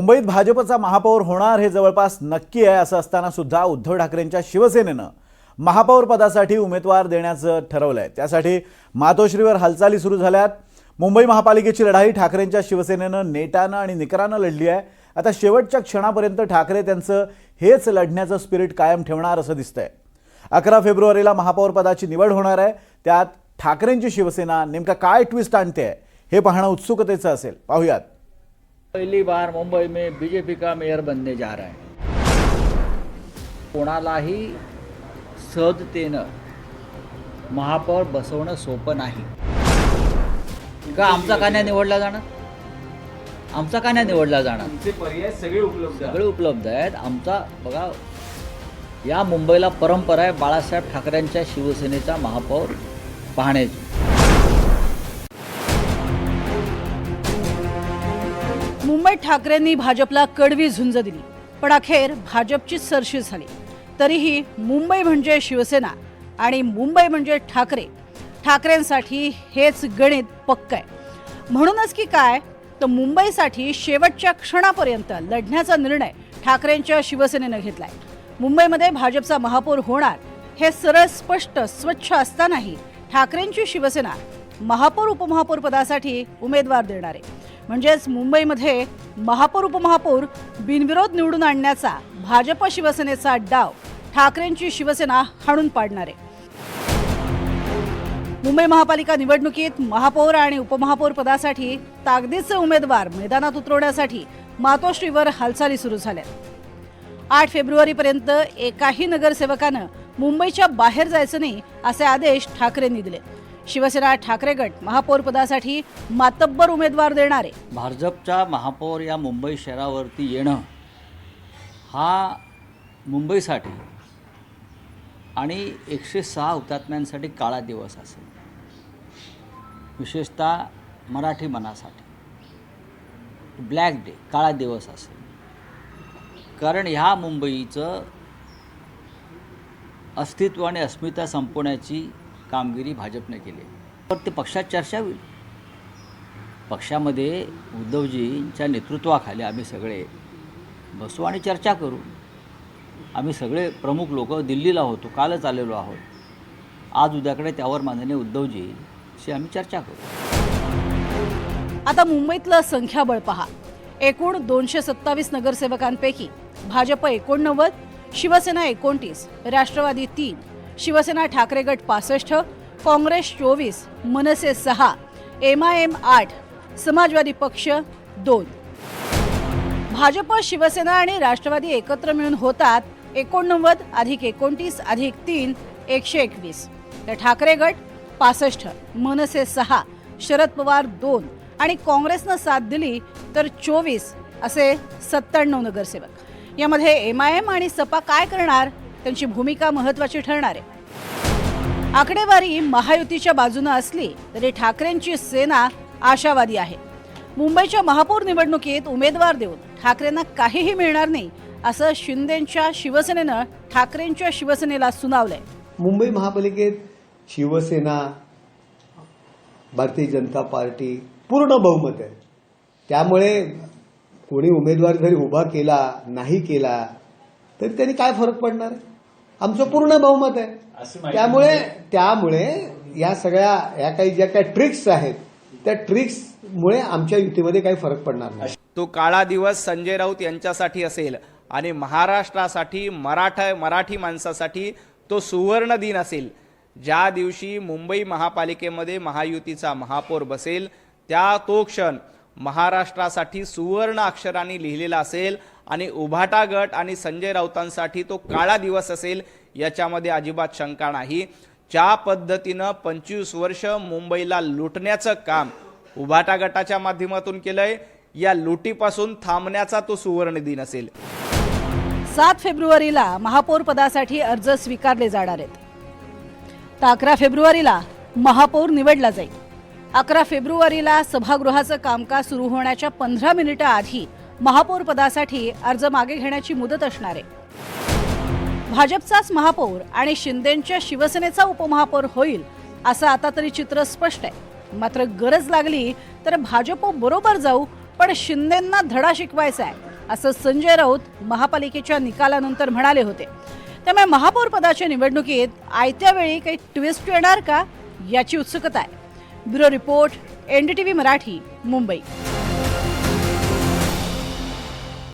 मुंबईत भाजपचा महापौर होणार हे जवळपास नक्की आहे असं असताना सुद्धा उद्धव ठाकरेंच्या शिवसेनेनं महापौर पदासाठी उमेदवार देण्याचं ठरवलंय। त्यासाठी मातोश्रीवर हालचाली सुरू झाल्यात। मुंबई महापालिकेची लढाई ठाकरेंच्या शिवसेनेनं नेटानं आणि निकरानं लढली आहे। आता शेवटच्या क्षणापर्यंत ठाकरे त्यांचं हेच लढण्याचं स्पिरिट कायम ठेवणार असं दिसतंय। 11 फेब्रुवारीला महापौर पदाची निवड होणार आहे। त्यात ठाकरेंची शिवसेना नेमका काय ट्विस्ट आणते हे पाहणं उत्सुकतेचं असेल। पाहूयात। पहली बार मुंबई में बीजेपी का मेयर बनने जा रहा है। कोणालाही सहजतेनं महापौर बसवणं सोपं नाही। का आमचा का नाही निवडला जाणार? आमचा का नाही निवडला जाणार? आमचे पर्याय सगळे उपलब्ध आहेत। आमचा बघा, या मुंबईला परंपरा आहे बाळासाहेब ठाकरेंच्या शिवसेनेचा महापौर पाहण्याची। मुंबईत ठाकरेंनी भाजपला कडवी झुंज दिली, पण अखेर भाजपची सरशी झाली। तरीही मुंबई म्हणजे शिवसेना आणि मुंबई म्हणजे ठाकरे। ठाकरेंसाठी हेच गणित पक्क आहे। म्हणूनच की काय, तर मुंबईसाठी शेवटच्या क्षणापर्यंत लढण्याचा निर्णय ठाकरेंच्या शिवसेनेनं घेतलाय। मुंबईमध्ये भाजपचा महापौर होणार हे सरळ स्पष्ट स्वच्छ असतानाही ठाकरेंची शिवसेना महापौर उपमहापौर पदासाठी उमेदवार देणार आहे। म्हणजेच मुंबईमध्ये महापौर उपमहापौर बिनविरोध निवडून आणण्याचा भाजप शिवसेनेचा डाव ठाकरेंची शिवसेना हाणून पाडणार आहे। मुंबई महापालिका निवडणुकीत महापौर आणि उपमहापौर पदासाठी ताकदीचे उमेदवार मैदानात उतरवण्यासाठी मातोश्रीवर हालचाली सुरू झाल्या। 8 फेब्रुवारीपर्यंत एकाही नगरसेवकानं मुंबईच्या बाहेर जायचं नाही असे आदेश ठाकरेंनी दिले। शिवसेना ठाकरे गट महापौर पदासाठी मातब्बर उमेदवार देणार आहे। भाजपचा महापौर या मुंबई शहरावरती येणं हा मुंबईसाठी आणि 106 हुतात्म्यांसाठी काळा दिवस असेल, विशेषतः मराठी मनासाठी ब्लॅक डे, काळा दिवस असेल। कारण ह्या मुंबईचं अस्तित्व आणि अस्मिता संपवण्याची कामगिरी भाजपने केली। तर ते पक्षात चर्चा होईल। पक्षामध्ये उद्धवजींच्या नेतृत्वाखाली आम्ही सगळे बसू आणि चर्चा करू। आम्ही सगळे प्रमुख लोक दिल्लीला होतो, कालच आलेलो आहोत। आज उद्याकडे त्यावर माननीय उद्धवजीशी आम्ही चर्चा करू। आता मुंबईतलं संख्याबळ पहा। एकूण 227 नगरसेवकांपैकी भाजप 89, शिवसेना 29, राष्ट्रवादी 3, शिवसेना ठाकरे गट 65, काँग्रेस 24, मनसे 6, MIM 8, समाजवादी पक्ष 2। भाजप, शिवसेना आणि राष्ट्रवादी एकत्र मिळून होतात 89 अधिक 29 अधिक 3 121। तर ठाकरे गट 65, मनसे 6, शरद पवार 2 आणि काँग्रेसनं साथ दिली तर 24 असे 97 नगरसेवक। यामध्ये MIM आणि सपा काय करणार, त्यांची भूमिका महत्त्वाची ठरणार आहे। आकडेवारी महायुतीच्या बाजूने असली तरी ठाकरेंची सेना आशावादी आहे। मुंबईच्या महापौर निवडणुकीत उमेदवार देऊन ठाकरेंना काहीही मिळणार नाही असं शिंदेंच्या शिवसेनेनं ठाकरेंच्या शिवसेनेला सुनावलंय। मुंबई महापालिकेत शिवसेना, भारतीय जनता पार्टी पूर्ण बहुमत आहे। त्यामुळे कोणी उमेदवार जरी उभा केला नाही केला तरी त्यांनी काय फरक पडणार आहे? आमचं पूर्ण बहुमत आहे। त्यामुळे या सगळ्या ज्या काही ट्रिक्स आहेत त्या ट्रिक्समुळे आमच्या युतीमध्ये काही फरक पडणार नाही। तो काळा दिवस संजय राऊत यांच्यासाठी असेल आणि महाराष्ट्रासाठी मराठी माणसासाठी तो सुवर्ण दिन असेल। ज्या दिवशी मुंबई महापालिकेमध्ये महायुतीचा महापौर बसेल तो क्षण महाराष्ट्रासाठी सुवर्ण अक्षरांनी लिहिलेला असेल आणि उभाटा गट आणि संजय राऊतांसाठी तो काळा दिवस असेल, याच्यामध्ये अजिबात शंका नाही। ज्या पद्धतीनं 25 वर्ष मुंबईला लुटण्याचं काम उभाटा गटाच्या माध्यमातून केलंय, या लुटीपासून थांबण्याचा तो सुवर्ण दिन असेल। 7 फेब्रुवारीला महापौर पदासाठी अर्ज स्वीकारले जाणार आहेत। तर 11 फेब्रुवारीला महापौर निवडला जाईल। 11 फेब्रुवारीला सभागृहाचं कामकाज सुरू होण्याच्या 15 मिनिटं आधी महापौर पदासाठी अर्ज मागे घेण्याची मुदत असणार आहे। भाजपचाच महापौर आणि शिंदेंच्या शिवसेनेचा उपमहापौर होईल असं आता तरी चित्र स्पष्ट आहे। मात्र गरज लागली तर भाजप बरोबर जाऊ, पण शिंदेंना धडा शिकवायचा आहे। असं संजय राऊत महापालिकेच्या निकालानंतर म्हणाले होते. त्यामुळे महापौर पदाच्या निवडणुकीत आयत्या वेळी काही ट्विस्ट येणार का याची उत्सुकता आहे. Bureau report, NDTV Marathi, Mumbai.